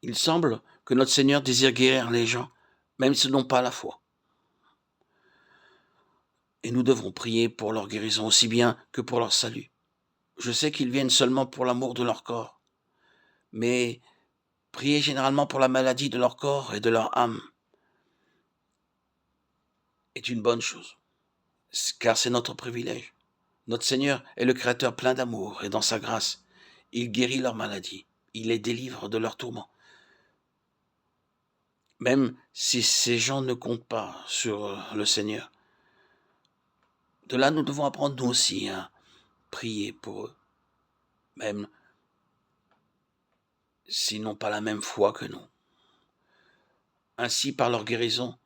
Il semble que notre Seigneur désire guérir les gens, même s'ils n'ont pas la foi. Et nous devons prier pour leur guérison aussi bien que pour leur salut. Je sais qu'ils viennent seulement pour l'amour de leur corps, mais prier généralement pour la maladie de leur corps et de leur âme est une bonne chose, car c'est notre privilège. Notre Seigneur est le Créateur plein d'amour et dans sa grâce, il guérit leur maladie, il les délivre de leurs tourments. Même si ces gens ne comptent pas sur le Seigneur. De là, nous devons apprendre nous aussi à prier pour eux, même s'ils n'ont pas la même foi que nous. Ainsi, par leur guérison,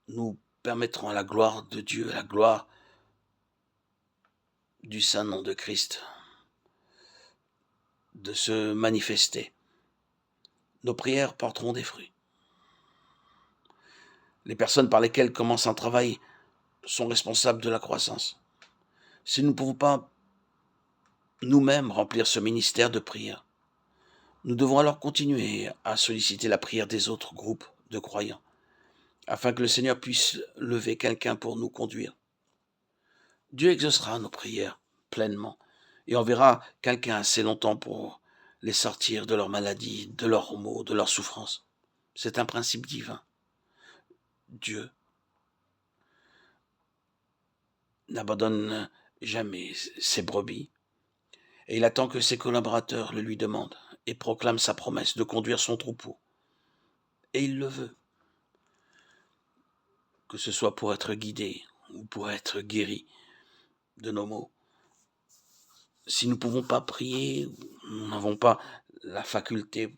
nous permettrons à la gloire de Dieu, à la gloire du saint nom de Christ, de se manifester. Nos prières porteront des fruits. Les personnes par lesquelles commence un travail sont responsables de la croissance. Si nous ne pouvons pas nous-mêmes remplir ce ministère de prière, nous devons alors continuer à solliciter la prière des autres groupes de croyants, afin que le Seigneur puisse lever quelqu'un pour nous conduire. Dieu exaucera nos prières pleinement et enverra quelqu'un assez longtemps pour les sortir de leur maladie, de leurs maux, de leurs souffrances. C'est un principe divin. Dieu n'abandonne jamais ses brebis et il attend que ses collaborateurs le lui demandent et proclame sa promesse de conduire son troupeau. Et il le veut, que ce soit pour être guidé ou pour être guéri de nos maux. Si nous ne pouvons pas prier, nous n'avons pas la faculté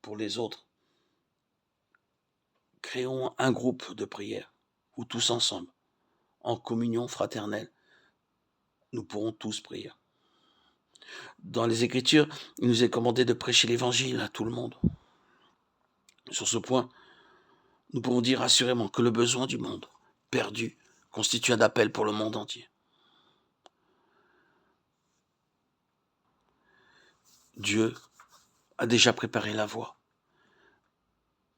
pour les autres, créons un groupe de prière où tous ensemble, en communion fraternelle, nous pourrons tous prier. Dans les Écritures, il nous est commandé de prêcher l'Évangile à tout le monde. Sur ce point, nous pouvons dire assurément que le besoin du monde perdu constitue un appel pour le monde entier. Dieu a déjà préparé la voie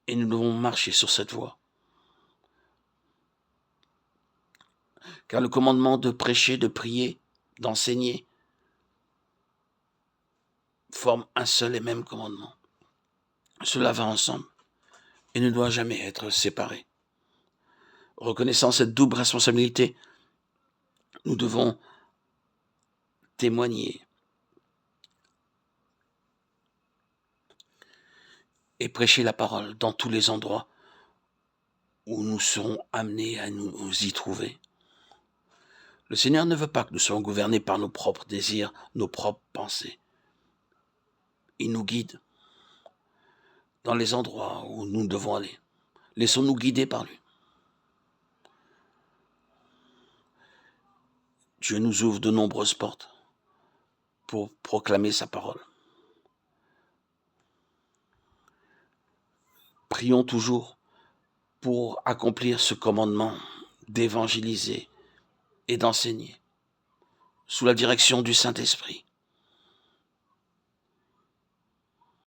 et nous devons marcher sur cette voie. Car le commandement de prêcher, de prier, d'enseigner forme un seul et même commandement. Cela va ensemble et ne doit jamais être séparé. Reconnaissant cette double responsabilité, nous devons témoigner et prêcher la parole dans tous les endroits où nous serons amenés à nous y trouver. Le Seigneur ne veut pas que nous soyons gouvernés par nos propres désirs, nos propres pensées. Il nous guide dans les endroits où nous devons aller. Laissons-nous guider par lui. Dieu nous ouvre de nombreuses portes pour proclamer sa parole. Prions toujours pour accomplir ce commandement d'évangéliser et d'enseigner sous la direction du Saint-Esprit.